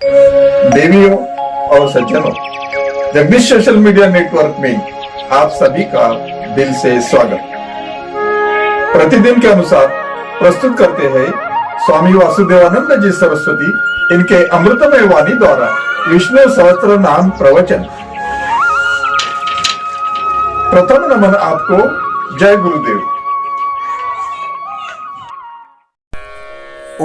देवियों और सज्जनों, जगदीश सोशल मीडिया नेटवर्क में आप सभी का दिल से स्वागत। प्रतिदिन के अनुसार प्रस्तुत करते हैं स्वामी वासुदेवानंद जी सरस्वती इनके अमृतमय वाणी द्वारा विष्णु सहस्त्र नाम प्रवचन। प्रथम नमन आपको। जय गुरुदेव।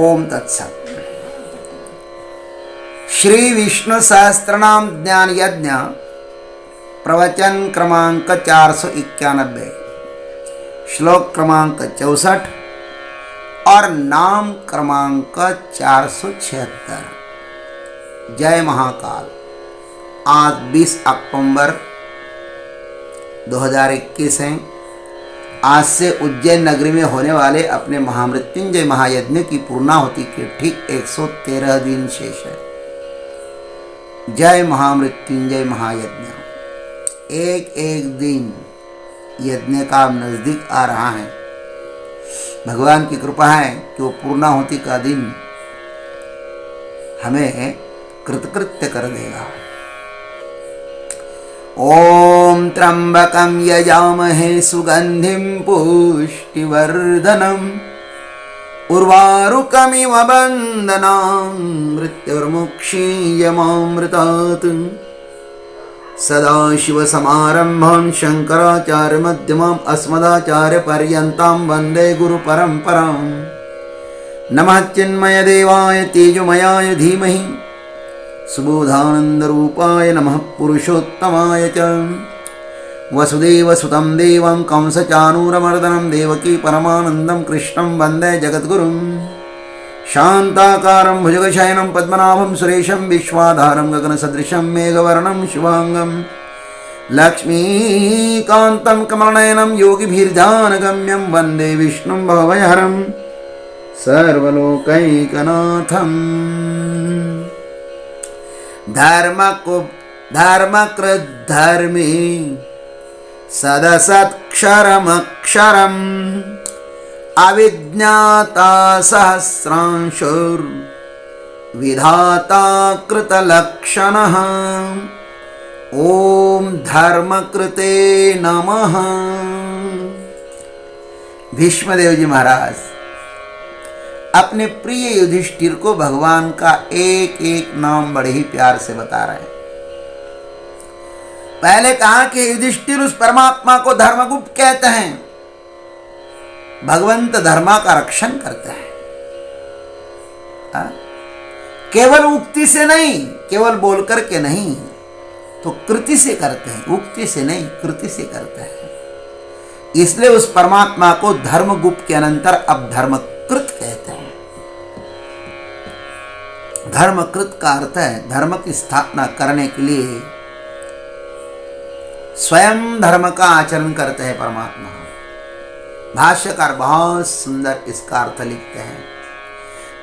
ओम तत्सत। श्री विष्णु सहस्त्रनाम ज्ञान यज्ञ प्रवचन क्रमांक 491, श्लोक क्रमांक 64 और नाम क्रमांक 476। जय महाकाल। आज 20 अक्टूबर 2021 है। आज से उज्जैन नगरी में होने वाले अपने महामृत्युंजय महायज्ञ की पूर्णाहुति के ठीक 113 दिन शेष है। जय महामृत्युंजय महायज्ञ। एक एक दिन यज्ञ का नजदीक आ रहा है। भगवान की कृपा है कि वो पूर्णाहुति का दिन हमें कृतकृत्य कर देगा। ओम त्र्यंबकं यजामहे सुगंधिं पुष्टिवर्धनम् उर्वारुकमिव बन्धनान् मृत्युर्मुक्षीयमामृतात्। सदाशिवसमारम्भान् शङ्कराचार्यमध्यमाम् अस्मदाचार्यपर्यन्तां वन्दे गुरुपरम्पराम्। नमः चिन्मयदेवाय तेजोमयाय धीमहि सुबोधानन्दरूपाय नमः पुरुषोत्तमाय च। वसुदेवसुतं देवं कंसचाणूरमर्दनं देवकी परमानन्दं कृष्णं वन्दे जगद्गुरुं। शान्ताकारं भुजगशयनं पद्मनाभं सुरेशं विश्वाधारं गगनसदृशं मेघवर्णं शुभांगं लक्ष्मीकान्तं कमलनयनं योगिभिर्ध्यानगम्यं वन्दे विष्णुं भवभयहरं सर्वलोकैकनाथम्। धर्मकृद्धर्मी सदसत्क्षरमक्षरम् अविज्ञाता सहस्रांशुर्विधाता कृतलक्षणः। ओम धर्मकृते नमः। भीष्मदेव जी महाराज अपने प्रिय युधिष्ठिर को भगवान का एक एक नाम बड़े ही प्यार से बता रहे हैं। पहले कहा कि युधिष्ठिर उस परमात्मा को धर्मगुप्त कहते हैं। भगवंत धर्मा का रक्षण करते हैं। केवल उक्ति से नहीं, केवल बोलकर के नहीं, तो कृति से करते हैं। उक्ति से नहीं, कृति से करते हैं। इसलिए उस परमात्मा को धर्मगुप्त के अनंतर अब धर्मकृत कहते हैं। धर्मकृत का अर्थ है धर्म की स्थापना करने के लिए स्वयं धर्म का आचरण करते हैं परमात्मा। भाष्यकार बहुत सुंदर इसका अर्थ लिखते हैं।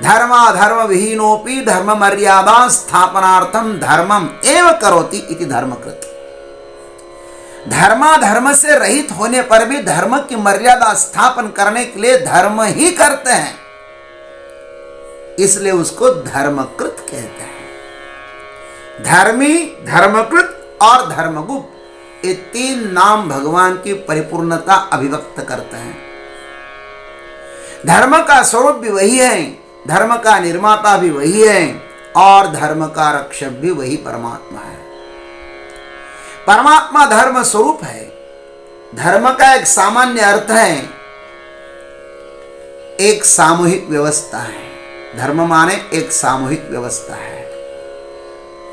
धर्म विहीनोपि धर्म मर्यादा स्थापनार्थम धर्मम एव करोति इति धर्मकृत। धर्म से रहित होने पर भी धर्म की मर्यादा स्थापन करने के लिए धर्म ही करते हैं, इसलिए उसको धर्मकृत कहते हैं। धर्मी, धर्मकृत और धर्मगुप्त, ये तीन नाम भगवान की परिपूर्णता अभिव्यक्त करते हैं। धर्म का स्वरूप भी वही है, धर्म का निर्माता भी वही है और धर्म का रक्षक भी वही परमात्मा है। परमात्मा धर्म स्वरूप है। धर्म का एक सामान्य अर्थ है एक सामूहिक व्यवस्था है। धर्म माने एक सामूहिक व्यवस्था है।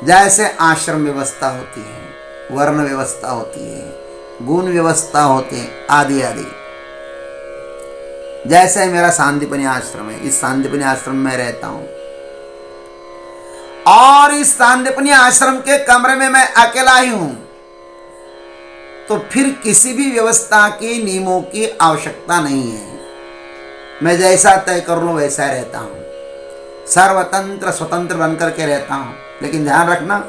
जैसे आश्रम व्यवस्था होती है, वर्ण व्यवस्था होती है, गुण व्यवस्था होते हैं, आदि आदि। जैसे मेरा सांदीपनी आश्रम है, इस सांदीपनी आश्रम में रहता हूं और इस सांदीपनी आश्रम के कमरे में मैं अकेला ही हूं, तो फिर किसी भी व्यवस्था के नियमों की आवश्यकता नहीं है। मैं जैसा तय कर लूं वैसा रहता हूं, सर्वतंत्र स्वतंत्र बनकर के रहता हूं। लेकिन ध्यान रखना,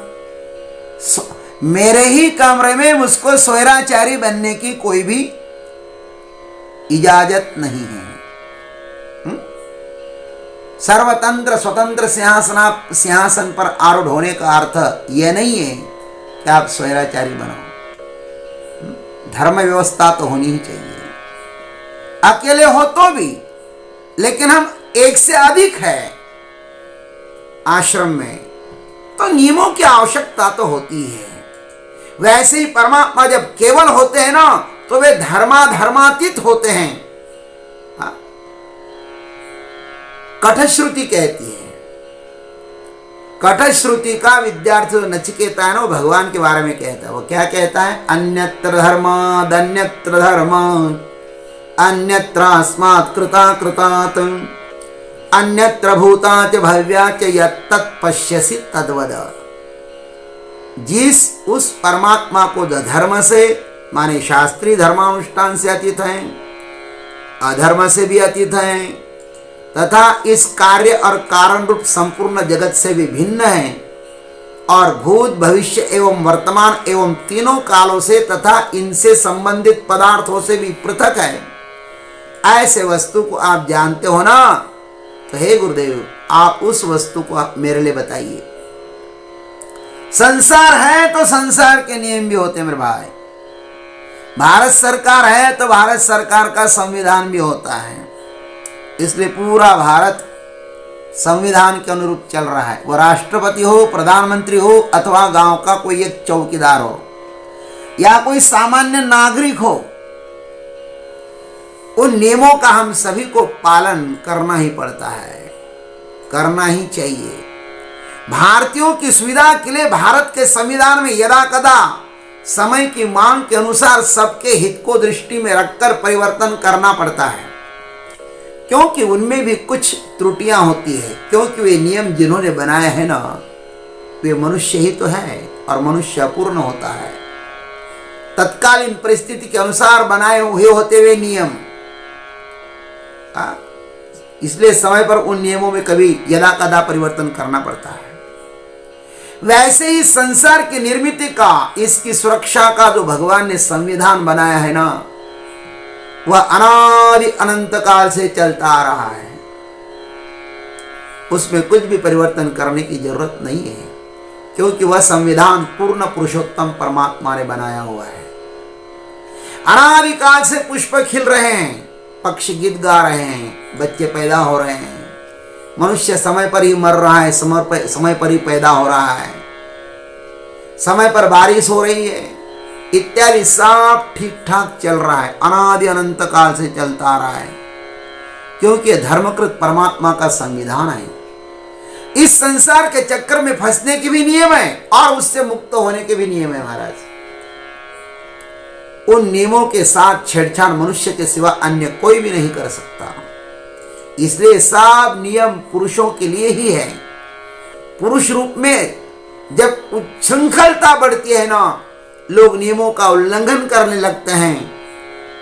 मेरे ही कमरे में मुझको स्वैराचारी बनने की कोई भी इजाजत नहीं है। सर्वतंत्र स्वतंत्र सिंहासन पर आरूढ़ होने का अर्थ यह नहीं है कि आप स्वैराचारी बनो। धर्म व्यवस्था तो होनी ही चाहिए, अकेले हो तो भी, लेकिन हम एक से अधिक है आश्रम में, तो नियमों की आवश्यकता तो होती है। वैसे ही परमात्मा जब केवल होते हैं ना, तो वे धर्मातीत होते हैं। कठश्रुति कहती है, कठश्रुति का विद्यार्थी जो नचिकेता है ना, वो भगवान के बारे में कहता है। वो क्या कहता है? अन्यत्र धर्माद् अन्यत्र धर्मात् अन्यत्रास्मात् कृतात् अन्यत्र भूताच भव्याच यत्तत् पश्यसि तद्वद। जिस उस परमात्मा को धर्म से माने शास्त्रीय धर्मानुष्ठान से अतीत हैं, अधर्म से भी अतीत हैं, तथा इस कार्य और कारण रूप संपूर्ण जगत से भी भिन्न है, और भूत भविष्य एवं वर्तमान एवं तीनों कालों से तथा इनसे संबंधित पदार्थों से भी पृथक है, ऐसे वस्तु को आप जानते हो ना, तो हे गुरुदेव आप उस वस्तु को मेरे लिए बताइए। संसार है तो संसार के नियम भी होते हैं मेरे भाई। भारत सरकार है तो भारत सरकार का संविधान भी होता है, इसलिए पूरा भारत संविधान के अनुरूप चल रहा है। वो राष्ट्रपति हो, प्रधानमंत्री हो, अथवा गांव का कोई एक चौकीदार हो या कोई सामान्य नागरिक हो, उन नियमों का हम सभी को पालन करना ही पड़ता है, करना ही चाहिए। भारतीयों की सुविधा के लिए भारत के संविधान में यदा कदा समय की मांग के अनुसार सबके हित को दृष्टि में रखकर परिवर्तन करना पड़ता है, क्योंकि उनमें भी कुछ त्रुटियां होती है। क्योंकि वे नियम जिन्होंने बनाए हैं ना, वे मनुष्य ही तो है और मनुष्य अपूर्ण होता है। तत्कालीन परिस्थिति के अनुसार बनाए हुए होते हुए नियम, इसलिए समय पर उन नियमों में कभी यदा कदा परिवर्तन करना पड़ता है। वैसे ही संसार की निर्मित का, इसकी सुरक्षा का जो भगवान ने संविधान बनाया है ना, वह अनादि अनंत काल से चलता आ रहा है। उसमें कुछ भी परिवर्तन करने की जरूरत नहीं है, क्योंकि वह संविधान पूर्ण पुरुषोत्तम परमात्मा ने बनाया हुआ है। अनादि काल से पुष्प खिल रहे हैं, पक्षी गीत गा रहे हैं, बच्चे पैदा हो रहे हैं, मनुष्य समय पर ही मर रहा है, समय पर ही पैदा हो रहा है, समय पर बारिश हो रही है, इत्यादि सब ठीक ठाक चल रहा है, अनादि अनंत काल से चलता आ रहा है, क्योंकि धर्मकृत परमात्मा का संविधान है। इस संसार के चक्कर में फंसने के भी नियम है और उससे मुक्त होने के भी नियम है महाराज। उन नियमों के साथ छेड़छाड़ मनुष्य के सिवा अन्य कोई भी नहीं कर सकता, इसलिए सब नियम पुरुषों के लिए ही है। पुरुष रूप में जब उच्छृंखलता बढ़ती है ना, लोग नियमों का उल्लंघन करने लगते हैं,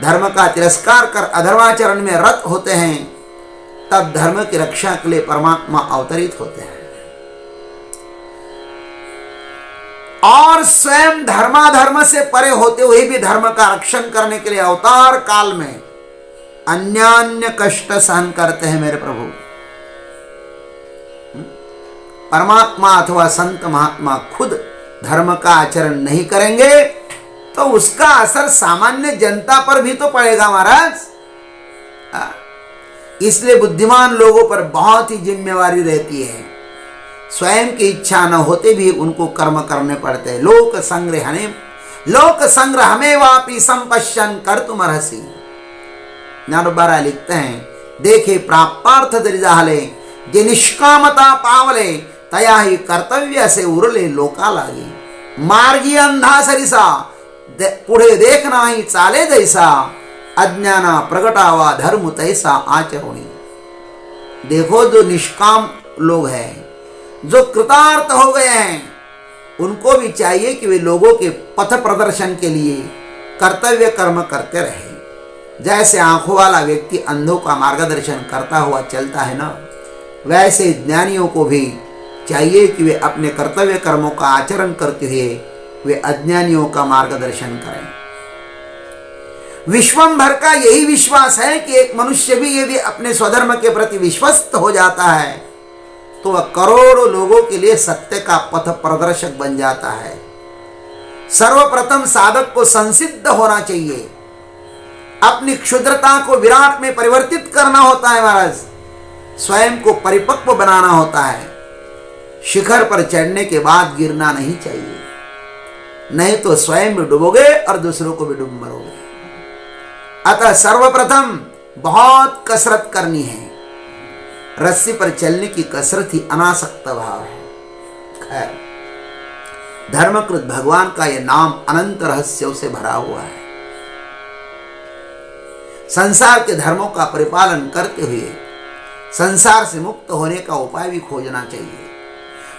धर्म का तिरस्कार कर अधर्माचरण में रत होते हैं, तब धर्म की रक्षा के लिए परमात्मा अवतरित होते हैं और स्वयं धर्माधर्म से परे होते हुए भी धर्म का रक्षण करने के लिए अवतार काल में अन्यान्य कष्ट सहन करते हैं मेरे प्रभु। परमात्मा अथवा संत महात्मा खुद धर्म का आचरण नहीं करेंगे तो उसका असर सामान्य जनता पर भी तो पड़ेगा महाराज। इसलिए बुद्धिमान लोगों पर बहुत ही जिम्मेवारी रहती है, स्वयं की इच्छा न होते भी उनको कर्म करने पड़ते हैं। लोक संग्रह में वापी संपश्यन कर तुम रहसी। ज्ञानोबारा लिखते हैं, देखे प्रापार्थ दरिजाले जे निष्कामता पावले तया ही कर्तव्य से उरले लोका लागे। मार्गी अंधा सरिसा पुढे देखना ही चाले जैसा, अज्ञाना प्रगटावा धर्म तैसा आचरुणी। देखो जो निष्काम लोग हैं, जो कृतार्थ हो गए हैं, उनको भी चाहिए कि वे लोगों के पथ प्रदर्शन के लिए कर्तव्य कर्म करते रहे। जैसे आंखों वाला व्यक्ति अंधों का मार्गदर्शन करता हुआ चलता है ना, वैसे ज्ञानियों को भी चाहिए कि वे अपने कर्तव्य कर्मों का आचरण करते हुए वे अज्ञानियों का मार्गदर्शन करें। विश्वंभर का यही विश्वास है कि एक मनुष्य भी यदि अपने स्वधर्म के प्रति विश्वस्त हो जाता है तो वह करोड़ों लोगों के लिए सत्य का पथ प्रदर्शक बन जाता है। सर्वप्रथम साधक को संसिद्ध होना चाहिए, अपनी क्षुद्रता को विराट में परिवर्तित करना होता है महाराज, स्वयं को परिपक्व बनाना होता है। शिखर पर चढ़ने के बाद गिरना नहीं चाहिए, नहीं तो स्वयं भी डूबोगे और दूसरों को भी डूब मरोगे। अतः सर्वप्रथम बहुत कसरत करनी है। रस्सी पर चलने की कसरत ही अनासक्त भाव है। खैर, धर्मकृत भगवान का यह नाम अनंत रहस्यों से भरा हुआ है। संसार के धर्मों का परिपालन करते हुए संसार से मुक्त होने का उपाय भी खोजना चाहिए।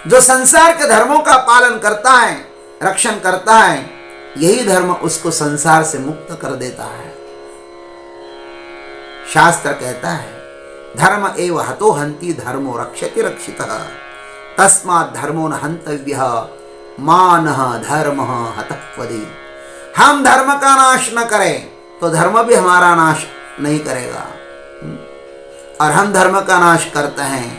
जो संसार के धर्मों का पालन करता है, रक्षण करता है, यही धर्म उसको संसार से मुक्त कर देता है। शास्त्र कहता है, धर्म एव हतो हंति धर्मो रक्षति रक्षितः तस्मात् धर्मो न हंतव्यः मानः धर्मः हतः क्वदि। हम धर्म का नाश न करें तो धर्म भी हमारा नाश नहीं करेगा, और हम धर्म का नाश करते हैं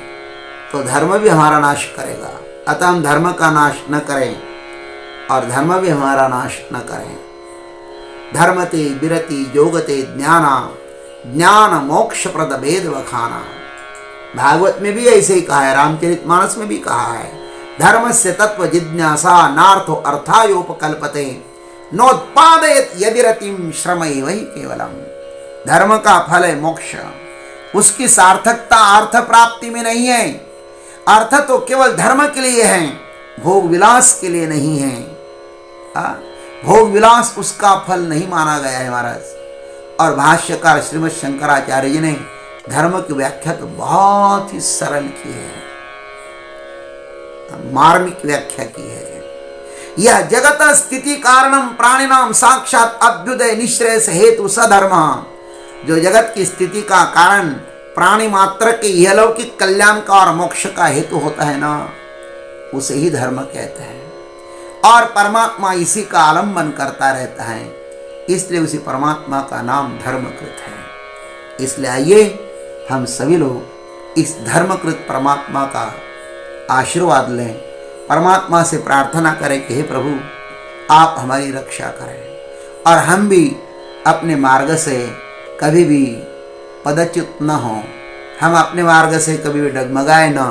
तो धर्म भी हमारा नाश करेगा। अतः हम धर्म का नाश न करें और धर्म भी हमारा नाश न करें। धर्मते विरति योगते ज्ञाना ज्ञान मोक्ष प्रद भेद वखाना। भागवत में भी ऐसे ही कहा है, रामचरितमानस में भी कहा है, धर्म से तत्व जिज्ञासा नार्थो अर्थायोपकल्पते नोत्पादयत यदि रतिम श्रमय वही केवलम। धर्म का फल है मोक्ष, उसकी सार्थकता अर्थ प्राप्ति में नहीं है। अर्थ तो केवल धर्म के लिए है, भोग विलास के लिए नहीं है। भोग विलास उसका फल नहीं माना गया है महाराज। और भाष्यकार श्रीमद् शंकराचार्य जी ने धर्म की व्याख्या तो बहुत ही सरल की है, मार्मिक व्याख्या की है। यह जगत स्थिति कारणम प्राणिनाम साक्षात अभ्युदय निश्रेयस हेतु सधर्म। जो जगत की स्थिति का कारण प्राणी मात्र के इहलौकिक कल्याण का और मोक्ष का हेतु होता है ना, उसे ही धर्म कहते हैं। और परमात्मा इसी का आलंबन करता रहता है, इसलिए उसी परमात्मा का नाम धर्मकृत है। इसलिए आइए हम सभी लोग इस धर्मकृत परमात्मा का आशीर्वाद लें, परमात्मा से प्रार्थना करें कि हे प्रभु आप हमारी रक्षा करें और हम भी अपने मार्ग से कभी भी पदच्युत न हों, हम अपने मार्ग से कभी भी डगमगाए न,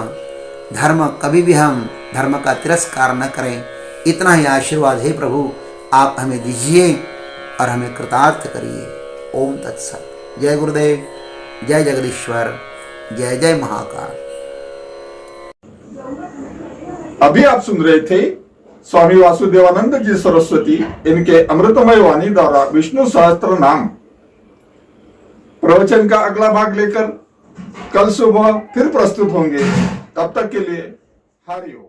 धर्म कभी भी हम धर्म का तिरस्कार न करें। इतना ही आशीर्वाद हे प्रभु आप हमें दीजिए और हमें कृतार्थ करिए। ओम तत्सत। जय गुरुदेव, जय जगदीश्वर, जय जय महाकाल। अभी आप सुन रहे थे स्वामी वासुदेवानंद जी सरस्वती, इनके अमृतमय वाणी द्वारा विष्णु सहस्त्र नाम। प्रवचन का अगला भाग लेकर कल सुबह फिर प्रस्तुत होंगे। तब तक के लिए हरि ओम।